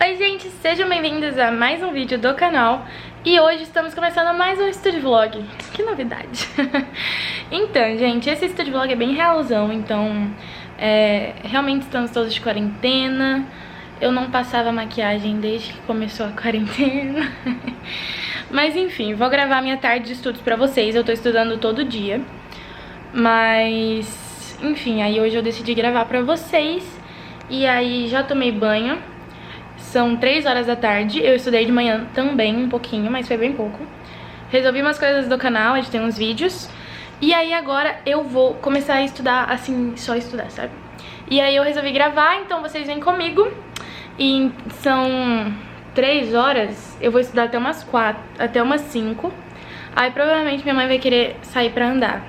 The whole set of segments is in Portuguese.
Oi gente, sejam bem-vindos a mais um vídeo do canal. E hoje estamos começando mais um Study Vlog. Que novidade! Então, gente, esse Study Vlog é bem realzão. Então, realmente estamos todos de quarentena. Eu não passava maquiagem desde que começou a quarentena. Mas enfim, vou gravar minha tarde de estudos pra vocês. Eu tô estudando todo dia. Mas, enfim, aí hoje eu decidi gravar pra vocês. E aí já tomei banho. São 3 horas da tarde, eu estudei de manhã também um pouquinho, mas foi bem pouco. Resolvi umas coisas do canal, editei uns vídeos. E aí agora eu vou começar a estudar, assim, só estudar, sabe? E aí eu resolvi gravar, então vocês vêm comigo. E são 3 horas, eu vou estudar até umas 4, até umas 5. Aí provavelmente minha mãe vai querer sair pra andar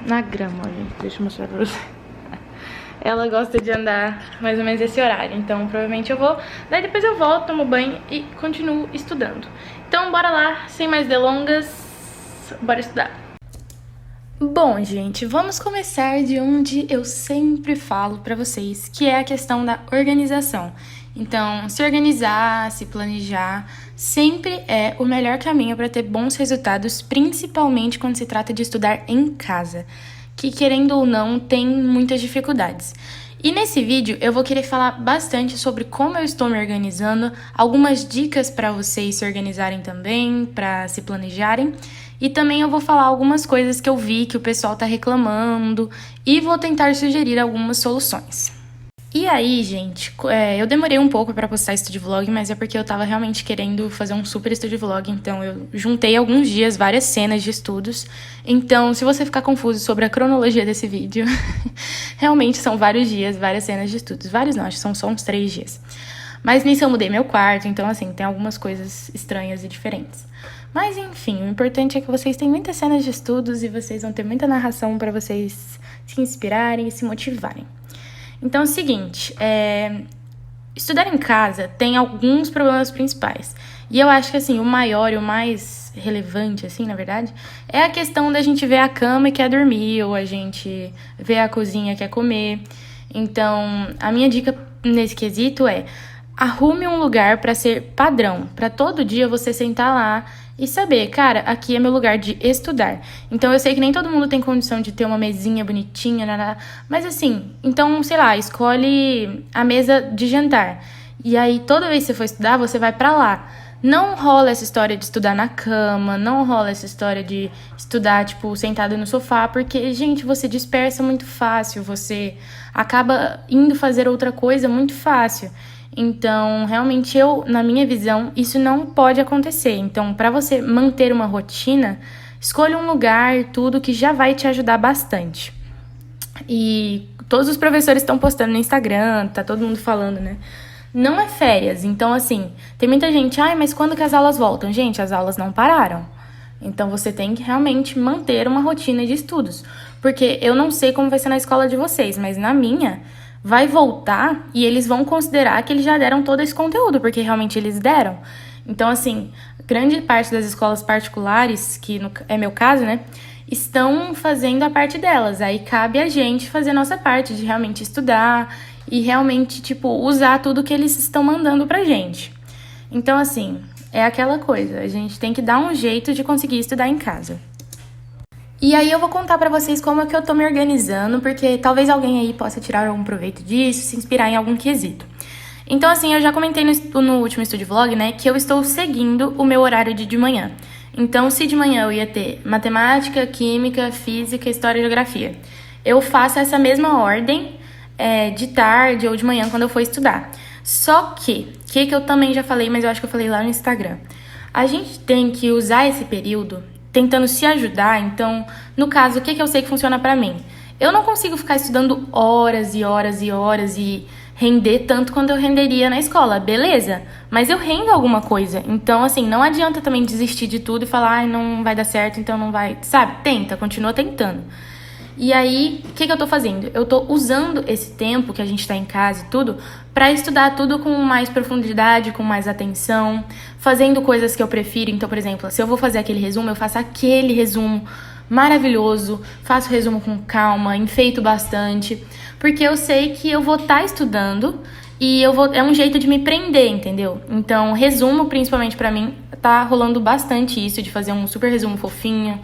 na grama, gente. Deixa eu mostrar pra vocês. Ela gosta de andar mais ou menos esse horário, então provavelmente eu vou. Daí depois eu volto, tomo banho e continuo estudando. Então bora lá, sem mais delongas, bora estudar. Bom, gente, vamos começar de onde eu sempre falo pra vocês, que é a questão da organização. Então, se organizar, se planejar, sempre é o melhor caminho para ter bons resultados, principalmente quando se trata de estudar em casa, que querendo ou não tem muitas dificuldades. E nesse vídeo eu vou querer falar bastante sobre como eu estou me organizando, algumas dicas para vocês se organizarem também, para se planejarem, e também eu vou falar algumas coisas que eu vi que o pessoal tá reclamando e vou tentar sugerir algumas soluções. E aí, gente, eu demorei um pouco pra postar Study Vlog, mas é porque eu tava realmente querendo fazer um super Study Vlog, então eu juntei alguns dias, várias cenas de estudos. Então, se você ficar confuso sobre a cronologia desse vídeo, realmente são vários dias, várias cenas de estudos. Vários não, acho que são só uns 3 dias. Mas nisso eu mudei meu quarto, então assim, tem algumas coisas estranhas e diferentes. Mas enfim, o importante é que vocês têm muitas cenas de estudos e vocês vão ter muita narração pra vocês se inspirarem e se motivarem. Então é o seguinte, estudar em casa tem alguns problemas principais. E eu acho que assim, o maior e o mais relevante, assim, na verdade, é a questão da gente ver a cama e quer dormir, ou a gente ver a cozinha e quer comer. Então, a minha dica nesse quesito é: arrume um lugar para ser padrão, para todo dia você sentar lá e saber, cara, aqui é meu lugar de estudar. Então eu sei que nem todo mundo tem condição de ter uma mesinha bonitinha, mas assim, então, sei lá, escolhe a mesa de jantar. E aí toda vez que você for estudar, você vai pra lá. Não rola essa história de estudar na cama, não rola essa história de estudar, tipo, sentado no sofá, porque, gente, você dispersa muito fácil, você acaba indo fazer outra coisa muito fácil. Então, realmente, na minha visão, isso não pode acontecer. Então, para você manter uma rotina, escolha um lugar, tudo que já vai te ajudar bastante. E todos os professores estão postando no Instagram, tá todo mundo falando, né? Não é férias, então assim, tem muita gente, mas quando que as aulas voltam? Gente, as aulas não pararam. Então você tem que realmente manter uma rotina de estudos. Porque eu não sei como vai ser na escola de vocês, mas na minha vai voltar e eles vão considerar que eles já deram todo esse conteúdo, porque realmente eles deram. Então assim, grande parte das escolas particulares, que é meu caso, né, estão fazendo a parte delas. Aí cabe a gente fazer a nossa parte de realmente estudar e realmente, tipo, usar tudo que eles estão mandando pra gente. Então, assim, é aquela coisa, a gente tem que dar um jeito de conseguir estudar em casa. E aí eu vou contar pra vocês como é que eu tô me organizando, porque talvez alguém aí possa tirar algum proveito disso, se inspirar em algum quesito. Então, assim, eu já comentei no último Study Vlog, né, que eu estou seguindo o meu horário de manhã. Então, se de manhã eu ia ter matemática, química, física, história e geografia, eu faço essa mesma ordem de tarde ou de manhã quando eu for estudar. Só que eu também já falei, mas eu acho que eu falei lá no Instagram, a gente tem que usar esse período tentando se ajudar. Então, no caso, o que eu sei que funciona pra mim? Eu não consigo ficar estudando horas e horas e horas e render tanto quanto eu renderia na escola, beleza? Mas eu rendo alguma coisa. Então, assim, não adianta também desistir de tudo e falar, não vai dar certo, então não vai, sabe? Tenta, continua tentando. E aí, o que eu tô fazendo? Eu tô usando esse tempo que a gente tá em casa e tudo pra estudar tudo com mais profundidade, com mais atenção, fazendo coisas que eu prefiro. Então, por exemplo, se eu vou fazer aquele resumo, eu faço aquele resumo maravilhoso, faço resumo com calma, enfeito bastante, porque eu sei que eu vou estar estudando E é um jeito de me prender, entendeu? Então, resumo, principalmente pra mim, tá rolando bastante isso de fazer um super resumo fofinho,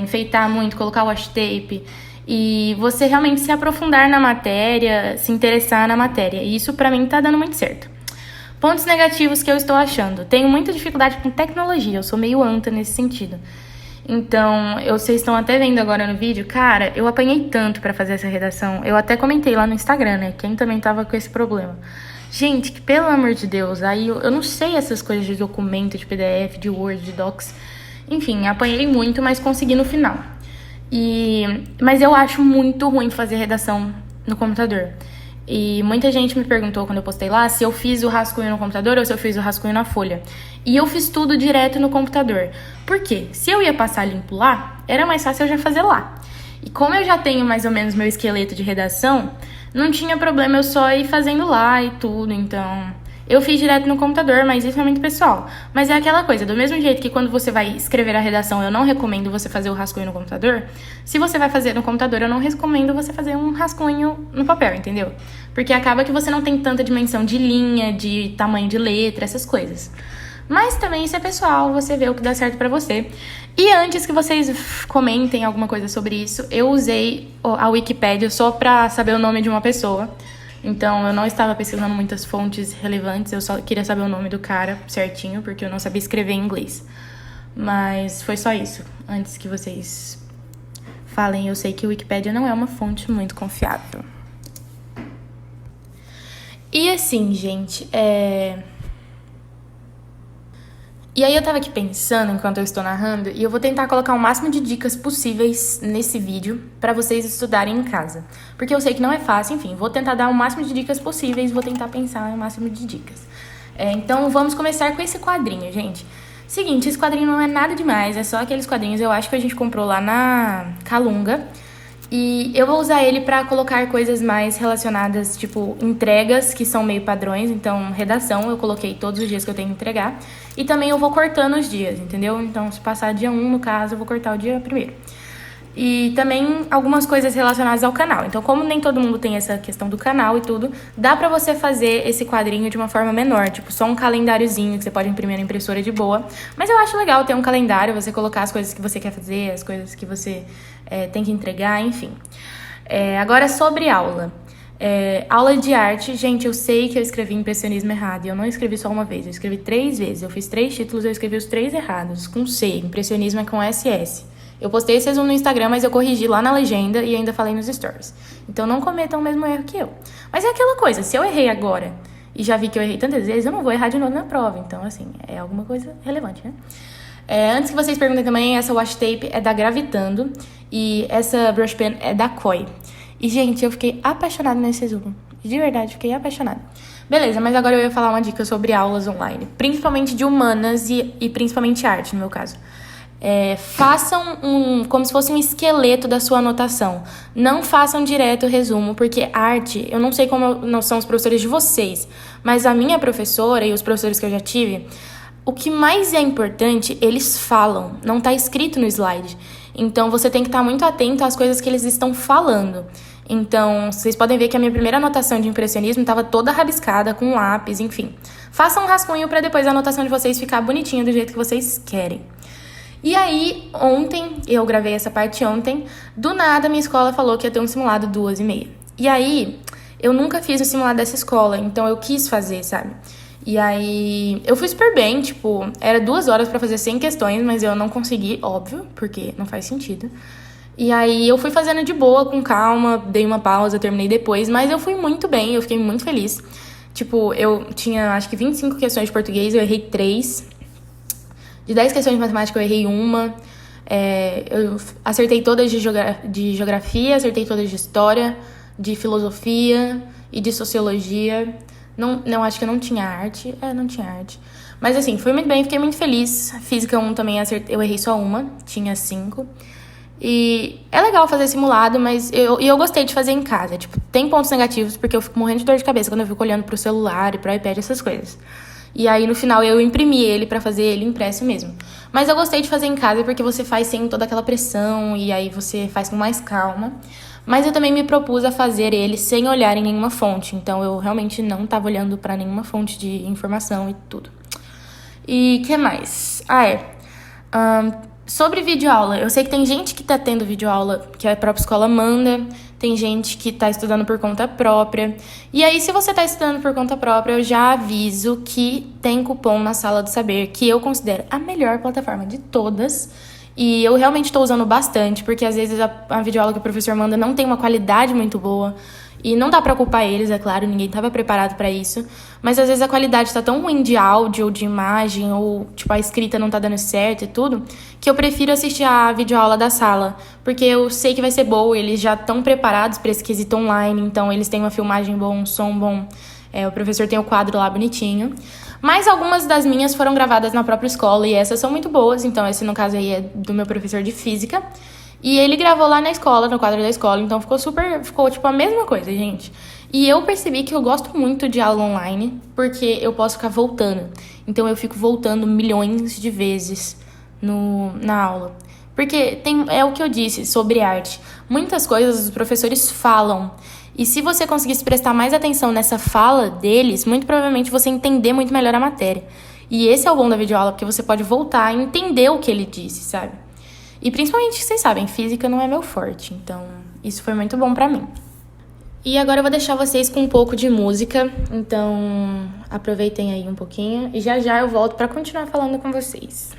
enfeitar muito, colocar washi tape e você realmente se aprofundar na matéria, se interessar na matéria. E isso pra mim tá dando muito certo. Pontos negativos que eu estou achando. Tenho muita dificuldade com tecnologia, eu sou meio anta nesse sentido. Então, vocês estão até vendo agora no vídeo, cara, eu apanhei tanto pra fazer essa redação. Eu até comentei lá no Instagram, né? Quem também tava com esse problema. Gente, que pelo amor de Deus, aí eu não sei essas coisas de documento, de PDF, de Word, de Docs. Enfim, apanhei muito, mas consegui no final. Mas eu acho muito ruim fazer redação no computador. E muita gente me perguntou quando eu postei lá se eu fiz o rascunho no computador ou se eu fiz o rascunho na folha. E eu fiz tudo direto no computador. Por quê? Se eu ia passar limpo lá, era mais fácil eu já fazer lá. E como eu já tenho mais ou menos meu esqueleto de redação, não tinha problema eu só ir fazendo lá e tudo. Então, eu fiz direto no computador, mas isso é muito pessoal. Mas é aquela coisa, do mesmo jeito que quando você vai escrever a redação, eu não recomendo você fazer o rascunho no computador. Se você vai fazer no computador, eu não recomendo você fazer um rascunho no papel, entendeu? Porque acaba que você não tem tanta dimensão de linha, de tamanho de letra, essas coisas. Mas também isso é pessoal, você vê o que dá certo pra você. E antes que vocês comentem alguma coisa sobre isso, eu usei a Wikipédia só pra saber o nome de uma pessoa. Então, eu não estava pesquisando muitas fontes relevantes, eu só queria saber o nome do cara certinho, porque eu não sabia escrever em inglês. Mas foi só isso. Antes que vocês falem, eu sei que o Wikipédia não é uma fonte muito confiável. E assim, gente, E aí eu tava aqui pensando enquanto eu estou narrando, e eu vou tentar colocar o máximo de dicas possíveis nesse vídeo pra vocês estudarem em casa. Porque eu sei que não é fácil, enfim, vou tentar dar o máximo de dicas possíveis, vou tentar pensar no máximo de dicas. Então vamos começar com esse quadrinho, gente. Seguinte, esse quadrinho não é nada demais, é só aqueles quadrinhos, eu acho que a gente comprou lá na Calunga. E eu vou usar ele pra colocar coisas mais relacionadas, tipo, entregas, que são meio padrões. Então, redação, eu coloquei todos os dias que eu tenho que entregar. E também eu vou cortando os dias, entendeu? Então, se passar dia 1, no caso, eu vou cortar o dia primeiro. E também algumas coisas relacionadas ao canal. Então, como nem todo mundo tem essa questão do canal e tudo, dá pra você fazer esse quadrinho de uma forma menor. Tipo, só um calendáriozinho que você pode imprimir na impressora de boa. Mas eu acho legal ter um calendário, você colocar as coisas que você quer fazer, as coisas que você tem que entregar, enfim. Agora, sobre aula. Aula de arte, gente, eu sei que eu escrevi impressionismo errado. E eu não escrevi só uma vez, eu escrevi 3 vezes. Eu fiz 3 títulos, eu escrevi os 3 errados, com C. Impressionismo é com SS. Eu postei esse resumo no Instagram, mas eu corrigi lá na legenda e ainda falei nos stories. Então não cometam o mesmo erro que eu. Mas é aquela coisa, se eu errei agora e já vi que eu errei tantas vezes, eu não vou errar de novo na prova. Então, assim, é alguma coisa relevante, né? Antes que vocês perguntem também, essa washi tape é da Gravitando e essa brush pen é da Koi. E, gente, eu fiquei apaixonada nesse resumo. De verdade, fiquei apaixonada. Beleza, mas agora eu ia falar uma dica sobre aulas online. Principalmente de humanas e principalmente arte, no meu caso. Façam como se fosse um esqueleto da sua anotação. Não façam direto o resumo, porque arte, eu não sei como não são os professores de vocês, mas a minha professora e os professores que eu já tive, o que mais é importante, eles falam, não tá escrito no slide. Então, você tem que estar muito atento às coisas que eles estão falando. Então, vocês podem ver que a minha primeira anotação de impressionismo estava toda rabiscada, com lápis, enfim. Façam um rascunho para depois a anotação de vocês ficar bonitinha do jeito que vocês querem. E aí, ontem, eu gravei essa parte ontem, do nada minha escola falou que ia ter um simulado 2h30. E aí, eu nunca fiz o simulado dessa escola, então eu quis fazer, sabe? E aí, eu fui super bem, tipo, era 2 horas pra fazer 100 questões, mas eu não consegui, óbvio, porque não faz sentido. E aí, eu fui fazendo de boa, com calma, dei uma pausa, terminei depois, mas eu fui muito bem, eu fiquei muito feliz. Tipo, eu tinha, acho que 25 questões de português, eu errei 3. De 10 questões de matemática, eu errei 1. Eu acertei todas de geografia, acertei todas de história, de filosofia e de sociologia. Não, acho que eu não tinha arte. Não tinha arte. Mas assim, fui muito bem, fiquei muito feliz. Física 1 também eu errei só 1, tinha 5. E é legal fazer simulado, mas eu gostei de fazer em casa. Tipo, tem pontos negativos, porque eu fico morrendo de dor de cabeça quando eu fico olhando pro celular e pro iPad, essas coisas. E aí, no final, eu imprimi ele pra fazer ele impresso mesmo. Mas eu gostei de fazer em casa porque você faz sem toda aquela pressão e aí você faz com mais calma. Mas eu também me propus a fazer ele sem olhar em nenhuma fonte. Então, eu realmente não estava olhando para nenhuma fonte de informação e tudo. E o que mais? Sobre videoaula. Eu sei que tem gente que tá tendo videoaula que a própria escola manda. Tem gente que tá estudando por conta própria. E aí, se você tá estudando por conta própria, eu já aviso que tem cupom na Sala do Saber, que eu considero a melhor plataforma de todas. E eu realmente estou usando bastante, porque às vezes a videoaula que o professor manda não tem uma qualidade muito boa. E não dá pra culpar eles, é claro, ninguém estava preparado para isso. Mas às vezes a qualidade tá tão ruim de áudio ou de imagem, ou tipo a escrita não tá dando certo e tudo, que eu prefiro assistir a videoaula da sala. Porque eu sei que vai ser boa, eles já estão preparados para esse quesito online, então eles têm uma filmagem boa, um som bom. O professor tem o quadro lá bonitinho. Mas algumas das minhas foram gravadas na própria escola e essas são muito boas. Então esse, no caso aí, é do meu professor de física. E ele gravou lá na escola, no quadro da escola. Então ficou tipo a mesma coisa, gente. E eu percebi que eu gosto muito de aula online, porque eu posso ficar voltando. Então eu fico voltando milhões de vezes na aula. Porque é o que eu disse sobre arte. Muitas coisas os professores falam. E se você conseguisse prestar mais atenção nessa fala deles, muito provavelmente você entender muito melhor a matéria. E esse é o bom da videoaula, porque você pode voltar e entender o que ele disse, sabe? E principalmente, vocês sabem, física não é meu forte, então isso foi muito bom pra mim. E agora eu vou deixar vocês com um pouco de música, então aproveitem aí um pouquinho e já já eu volto pra continuar falando com vocês.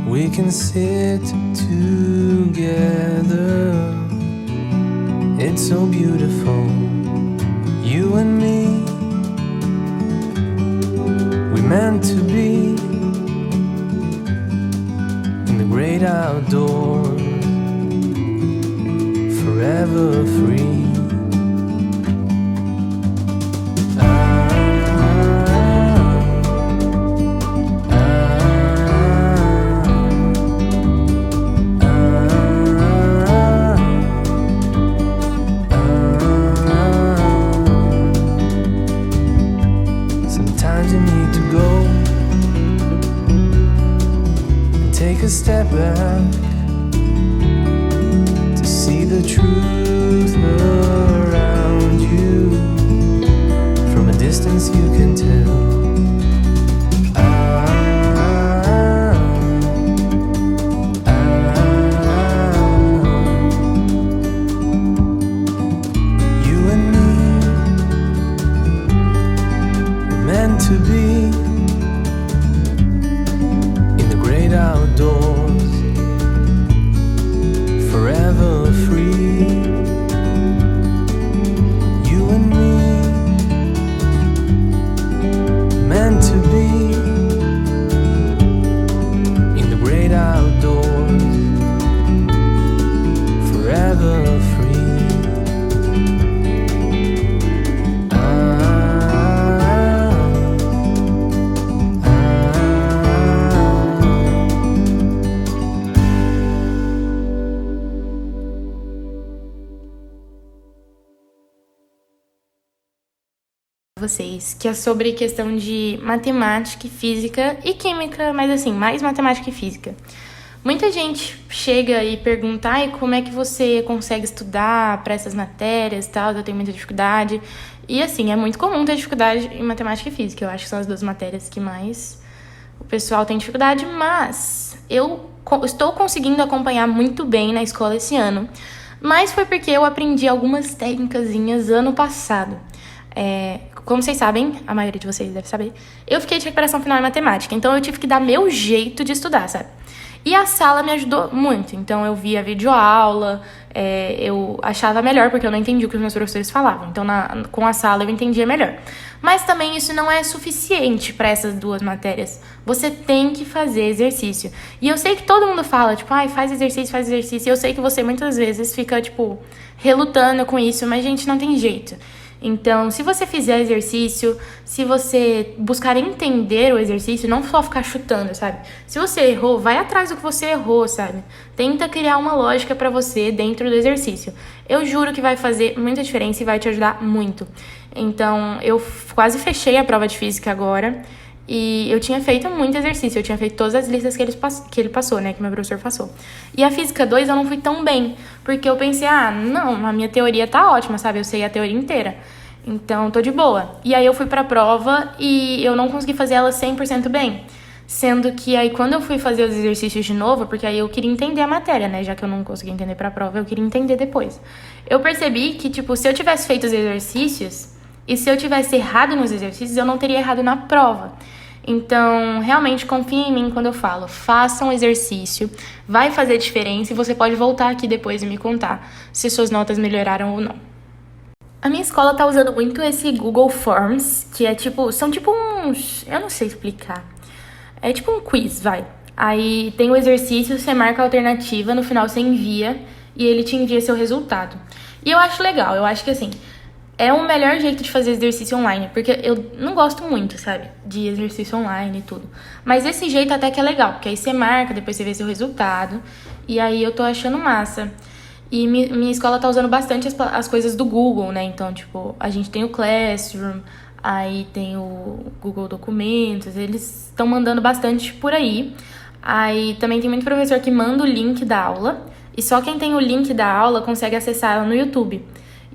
We can sit together. It's so beautiful, you and me. We meant to be in the great outdoors, forever free. step back to see the truth around you. From a distance you can tell. To be in the great outdoors, forever free. You and me, meant to be in the great outdoors, forever free. Vocês, que é sobre questão de matemática e física e química, mas assim, mais matemática e física. Muita gente chega e pergunta, ai, como é que você consegue estudar para essas matérias e tal, eu tenho muita dificuldade. E assim, é muito comum ter dificuldade em matemática e física, eu acho que são as duas matérias que mais o pessoal tem dificuldade, mas eu estou conseguindo acompanhar muito bem na escola esse ano, mas foi porque eu aprendi algumas técnicazinhas ano passado. Como vocês sabem, a maioria de vocês deve saber, eu fiquei de recuperação final em matemática, então eu tive que dar meu jeito de estudar, sabe? E a sala me ajudou muito, então eu via videoaula, eu achava melhor, porque eu não entendi o que os meus professores falavam, então com a sala eu entendia melhor. Mas também isso não é suficiente para essas duas matérias, você tem que fazer exercício. E eu sei que todo mundo fala, tipo, ai, faz exercício, e eu sei que você muitas vezes fica, tipo, relutando com isso, mas gente, não tem jeito. Então, se você fizer exercício, se você buscar entender o exercício, não só ficar chutando, sabe? Se você errou, vai atrás do que você errou, sabe? Tenta criar uma lógica pra você dentro do exercício. Eu juro que vai fazer muita diferença e vai te ajudar muito. Então, eu quase fechei a prova de física agora e eu tinha feito muito exercício, eu tinha feito todas as listas que ele passou, né, que meu professor passou. E a física 2 eu não fui tão bem, porque eu pensei, não, a minha teoria tá ótima, sabe, eu sei a teoria inteira, então tô de boa. E aí eu fui pra prova e eu não consegui fazer ela 100% bem, sendo que aí quando eu fui fazer os exercícios de novo, porque aí eu queria entender a matéria, né, já que eu não consegui entender pra prova, eu queria entender depois. Eu percebi que, tipo, se eu tivesse feito os exercícios e se eu tivesse errado nos exercícios, eu não teria errado na prova. Então, realmente, confiem em mim quando eu falo. Façam exercício, vai fazer diferença e você pode voltar aqui depois e me contar se suas notas melhoraram ou não. A minha escola tá usando muito esse Google Forms, que é tipo, são tipo uns, eu não sei explicar. É tipo um quiz, vai. Aí tem o exercício, você marca a alternativa, no final você envia e ele te envia seu resultado. E eu acho legal, eu acho que assim, é o melhor jeito de fazer exercício online, porque eu não gosto muito, sabe, de exercício online e tudo. Mas esse jeito até que é legal, porque aí você marca, depois você vê seu resultado, e aí eu tô achando massa. E minha escola tá usando bastante as coisas do Google, né, então, tipo, a gente tem o Classroom, aí tem o Google Documentos, eles estão mandando bastante por aí. Aí também tem muito professor que manda o link da aula, e só quem tem o link da aula consegue acessar ela no YouTube.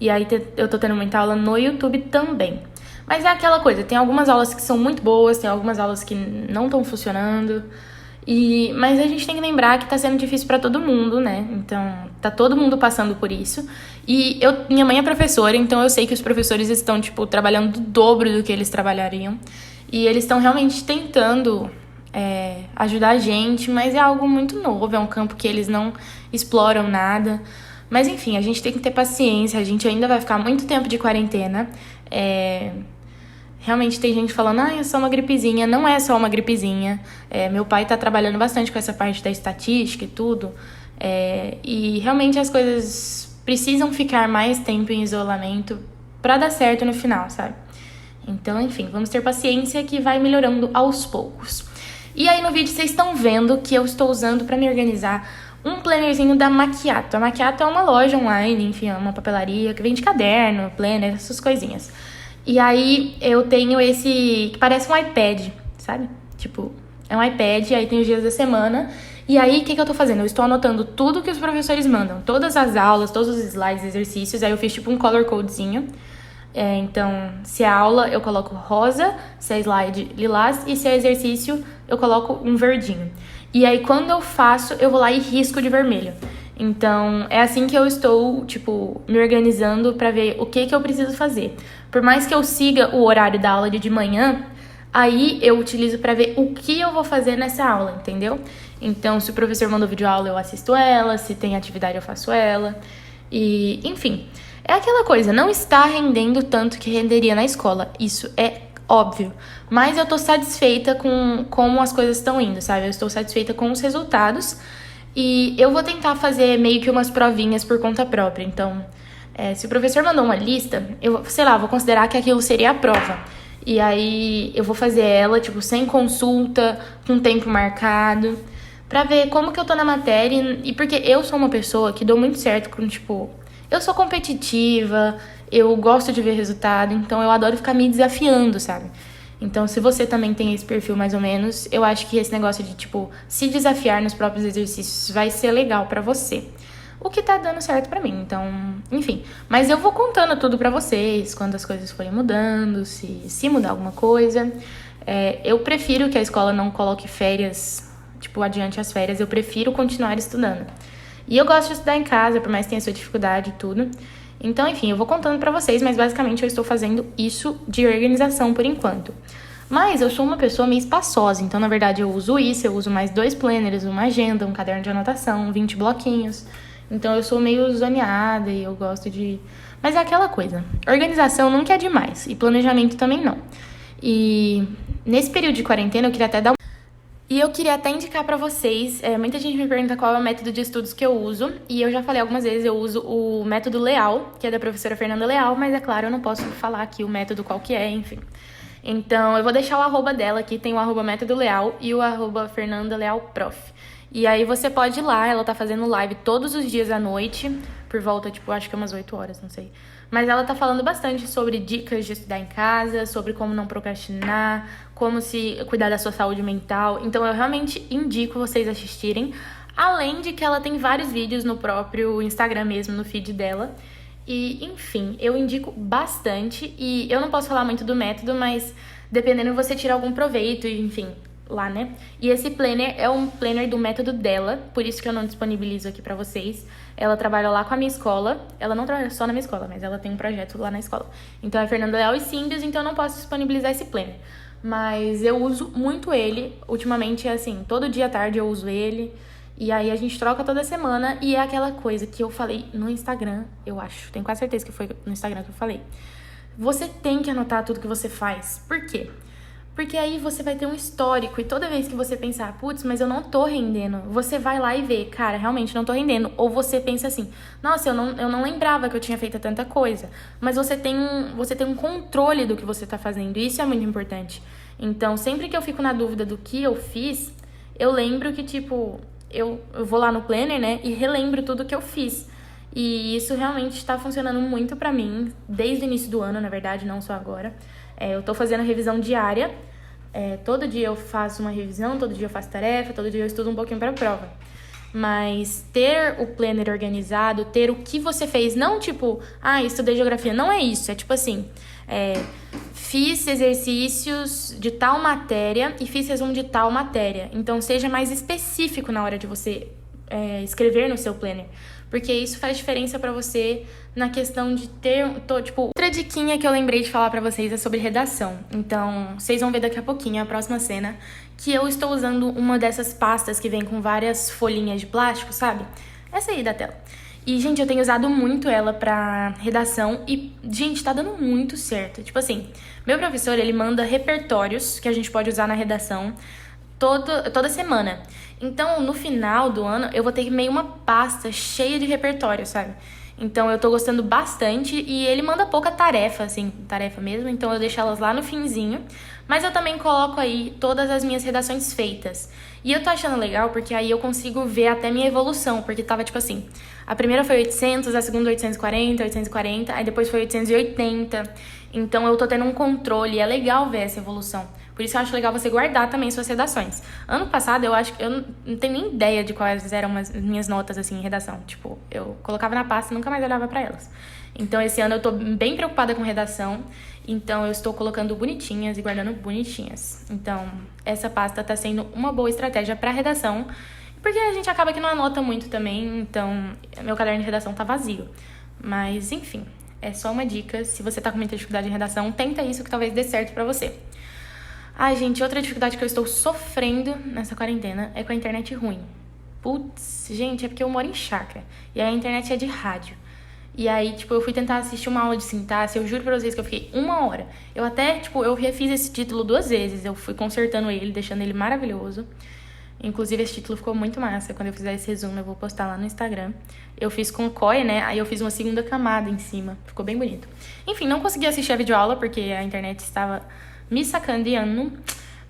E aí eu tô tendo muita aula no YouTube também. Mas é aquela coisa, tem algumas aulas que são muito boas, tem algumas aulas que não estão funcionando. Mas a gente tem que lembrar que tá sendo difícil pra todo mundo, né? Então, tá todo mundo passando por isso. E minha mãe é professora, então eu sei que os professores estão, tipo, trabalhando o dobro do que eles trabalhariam. E eles estão realmente tentando ajudar a gente, mas é algo muito novo, é um campo que eles não exploram nada. Mas enfim, a gente tem que ter paciência, a gente ainda vai ficar muito tempo de quarentena. Realmente tem gente falando, é só uma gripezinha. Não é só uma gripezinha. Meu pai tá trabalhando bastante com essa parte da estatística e tudo. E realmente as coisas precisam ficar mais tempo em isolamento pra dar certo no final, sabe? Então, enfim, vamos ter paciência que vai melhorando aos poucos. E aí no vídeo vocês estão vendo que eu estou usando pra me organizar um plannerzinho da Macchiato. A Macchiato é uma loja online, enfim, é uma papelaria que vende caderno, planner, essas coisinhas. E aí eu tenho esse que parece um iPad, sabe? Tipo, é um iPad, aí tem os dias da semana E aí, o que eu tô fazendo? Eu estou anotando tudo que os professores mandam, todas as aulas, todos os slides, exercícios, aí eu fiz tipo um color codezinho. Então, se é aula, eu coloco rosa, se é slide, lilás, e se é exercício, eu coloco um verdinho. E aí, quando eu faço, eu vou lá e risco de vermelho. Então, é assim que eu estou, tipo, me organizando pra ver o que eu preciso fazer. Por mais que eu siga o horário da aula de manhã, aí eu utilizo pra ver o que eu vou fazer nessa aula, entendeu? Então, se o professor mandou videoaula, eu assisto ela, se tem atividade, eu faço ela. E, enfim, é aquela coisa, não está rendendo tanto que renderia na escola. Isso é óbvio. Mas eu tô satisfeita com como as coisas estão indo, sabe? Eu estou satisfeita com os resultados. E eu vou tentar fazer meio que umas provinhas por conta própria. Então, se o professor mandou uma lista, eu, sei lá, vou considerar que aquilo seria a prova. E aí eu vou fazer ela, tipo, sem consulta, com tempo marcado, pra ver como que eu tô na matéria. E porque eu sou uma pessoa que dou muito certo com, tipo, eu sou competitiva, eu gosto de ver resultado, então eu adoro ficar me desafiando, sabe? Então, se você também tem esse perfil mais ou menos, eu acho que esse negócio de, tipo, se desafiar nos próprios exercícios vai ser legal pra você. O que tá dando certo pra mim, então, enfim. Mas eu vou contando tudo pra vocês, quando as coisas forem mudando, se mudar alguma coisa. Eu prefiro que a escola não coloque férias, tipo, adiante as férias, eu prefiro continuar estudando. E eu gosto de estudar em casa, por mais que tenha sua dificuldade e tudo. Então, enfim, eu vou contando pra vocês, mas basicamente eu estou fazendo isso de organização por enquanto. Mas eu sou uma pessoa meio espaçosa, então na verdade eu uso isso, eu uso mais 2 planners, uma agenda, um caderno de anotação, 20 bloquinhos. Então eu sou meio zoneada e eu gosto de... Mas é aquela coisa, organização nunca é demais e planejamento também não. E nesse período de quarentena eu queria até dar E eu queria até indicar pra vocês, muita gente me pergunta qual é o método de estudos que eu uso, e eu já falei algumas vezes, eu uso o método Leal, que é da professora Fernanda Leal, mas é claro, eu não posso falar aqui o método qual que é, enfim. Então, eu vou deixar o arroba dela aqui, tem o arroba método Leal e o arroba Fernanda Leal Prof. E aí você pode ir lá, ela tá fazendo live todos os dias à noite, por volta, tipo, acho que umas 8 horas, não sei. Mas ela tá falando bastante sobre dicas de estudar em casa, sobre como não procrastinar, como se cuidar da sua saúde mental. Então eu realmente indico vocês assistirem. Além de que ela tem vários vídeos no próprio Instagram mesmo, no feed dela. E, enfim, eu indico bastante. E eu não posso falar muito do método, mas dependendo você tira algum proveito, e, enfim, lá, né? E esse planner é um planner do método dela, por isso que eu não disponibilizo aqui pra vocês. Ela trabalha lá com a minha escola, ela não trabalha só na minha escola, mas ela tem um projeto lá na escola. Então é Fernanda Leal e Síndios, então eu não posso disponibilizar esse planner. Mas eu uso muito ele, ultimamente é assim, todo dia à tarde eu uso ele. E aí a gente troca toda semana e é aquela coisa que eu falei no Instagram, eu acho, tenho quase certeza que foi no Instagram que eu falei. Você tem que anotar tudo que você faz. Por quê? Porque aí você vai ter um histórico e toda vez que você pensar, putz, mas eu não tô rendendo, você vai lá e vê, cara, realmente não tô rendendo. Ou você pensa assim, nossa, eu não lembrava que eu tinha feito tanta coisa. Mas você tem um controle do que você tá fazendo e isso é muito importante. Então, sempre que eu fico na dúvida do que eu fiz, eu lembro que, tipo, eu vou lá no planner, né, e relembro tudo que eu fiz. E isso realmente tá funcionando muito pra mim, desde o início do ano, na verdade, não só agora. Eu tô fazendo revisão diária, todo dia eu faço uma revisão, todo dia eu faço tarefa, todo dia eu estudo um pouquinho pra prova. Mas ter o planner organizado, ter o que você fez, não tipo, estudei geografia, não é isso, é tipo assim, fiz exercícios de tal matéria e fiz resumo de tal matéria. Então seja mais específico na hora de você escrever no seu planner, porque isso faz diferença pra você na questão de ter, tipo... Outra diquinha que eu lembrei de falar pra vocês é sobre redação. Então, vocês vão ver daqui a pouquinho, a próxima cena, que eu estou usando uma dessas pastas que vem com várias folhinhas de plástico, sabe? Essa aí da tela. E, gente, eu tenho usado muito ela pra redação e, gente, tá dando muito certo. Tipo assim, meu professor, ele manda repertórios que a gente pode usar na redação toda semana. Então, no final do ano, eu vou ter meio uma pasta cheia de repertório, sabe? Então, eu tô gostando bastante e ele manda pouca tarefa, assim, tarefa mesmo. Então, eu deixo elas lá no finzinho. Mas eu também coloco aí todas as minhas redações feitas. E eu tô achando legal porque aí eu consigo ver até minha evolução. Porque tava, tipo assim, a primeira foi 800, a segunda 840, aí depois foi 880. Então, eu tô tendo um controle e é legal ver essa evolução. Por isso eu acho legal você guardar também suas redações. Ano passado, eu não tenho nem ideia de quais eram as minhas notas, assim, em redação. Tipo, eu colocava na pasta e nunca mais olhava pra elas. Então, esse ano eu tô bem preocupada com redação. Então, eu estou colocando bonitinhas e guardando bonitinhas. Então, essa pasta tá sendo uma boa estratégia pra redação. Porque a gente acaba que não anota muito também. Então, meu caderno de redação tá vazio. Mas, enfim, é só uma dica. Se você tá com muita dificuldade em redação, tenta isso que talvez dê certo pra você. Ai, gente, outra dificuldade que eu estou sofrendo nessa quarentena é com a internet ruim. Putz, gente, é porque eu moro em chácara. E a internet é de rádio. E aí, tipo, eu fui tentar assistir uma aula de sintaxe, eu juro pra vocês que eu fiquei 1 hora. Eu até, tipo, eu refiz esse título 2 vezes. Eu fui consertando ele, deixando ele maravilhoso. Inclusive, esse título ficou muito massa. Quando eu fizer esse resumo, eu vou postar lá no Instagram. Eu fiz com COI, né? Aí eu fiz uma segunda camada em cima. Ficou bem bonito. Enfim, não consegui assistir a videoaula porque a internet estava me sacaneando.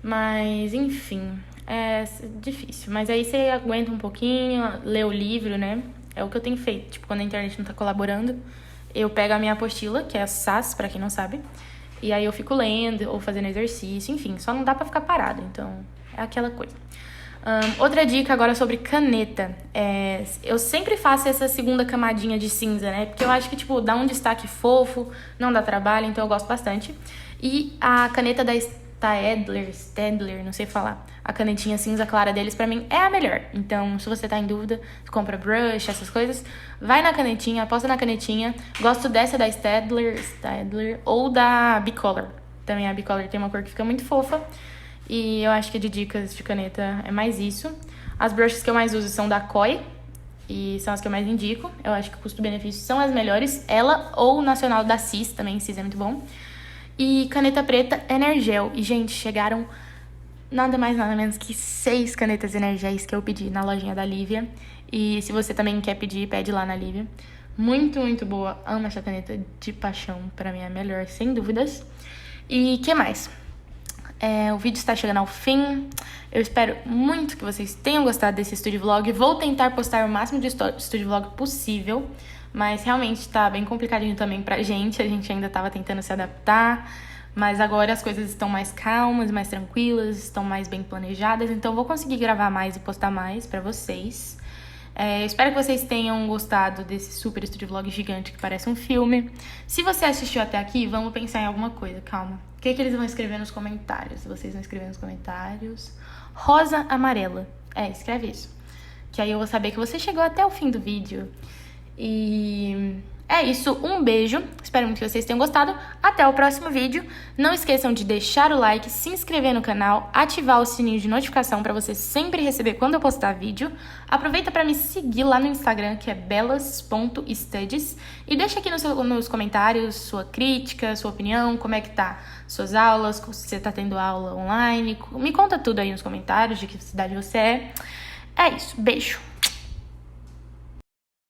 Mas, enfim, é difícil. Mas aí você aguenta um pouquinho, lê o livro, né? É o que eu tenho feito. Tipo, quando a internet não tá colaborando, eu pego a minha apostila, que é a SAS, pra quem não sabe. E aí eu fico lendo ou fazendo exercício. Enfim, só não dá pra ficar parado. Então, é aquela coisa. Outra dica agora sobre caneta. Eu sempre faço essa segunda camadinha de cinza, né? Porque eu acho que, tipo, dá um destaque fofo, não dá trabalho, então eu gosto bastante. E a caneta da Staedtler, não sei falar. A canetinha cinza clara deles, pra mim, é a melhor. Então, se você tá em dúvida, compra brush, essas coisas, vai na canetinha, aposta na canetinha. Gosto dessa da Staedtler ou da Bicolor. Também a Bicolor tem uma cor que fica muito fofa. E eu acho que de dicas de caneta é mais isso. As brushes que eu mais uso são da COI. E são as que eu mais indico. Eu acho que o custo-benefício são as melhores. Ela ou o nacional da CIS, também CIS é muito bom. E caneta preta Energel. E, gente, chegaram nada mais, nada menos que 6 canetas Energéis que eu pedi na lojinha da Lívia. E se você também quer pedir, pede lá na Lívia. Muito, muito boa. Amo essa caneta de paixão. Pra mim é a melhor, sem dúvidas. E o que mais? O vídeo está chegando ao fim. Eu espero muito que vocês tenham gostado desse Studio Vlog. Vou tentar postar o máximo de Studio Vlog possível, mas realmente tá bem complicadinho também pra gente. A gente ainda tava tentando se adaptar, mas agora as coisas estão mais calmas, mais tranquilas, estão mais bem planejadas. Então vou conseguir gravar mais e postar mais pra vocês. Espero que vocês tenham gostado desse super Studio Vlog gigante que parece um filme. Se você assistiu até aqui, vamos pensar em alguma coisa, calma. O que eles vão escrever nos comentários? Vocês vão escrever nos comentários. Rosa amarela. Escreve isso. Que aí eu vou saber que você chegou até o fim do vídeo. E é isso, um beijo. Espero muito que vocês tenham gostado. Até o próximo vídeo. Não esqueçam de deixar o like, se inscrever no canal, ativar o sininho de notificação para você sempre receber quando eu postar vídeo. Aproveita para me seguir lá no Instagram, que é belas.studies. E deixa aqui nos comentários sua crítica, sua opinião, como é que tá suas aulas, se você tá tendo aula online. Me conta tudo aí nos comentários, de que cidade você é. É isso, beijo!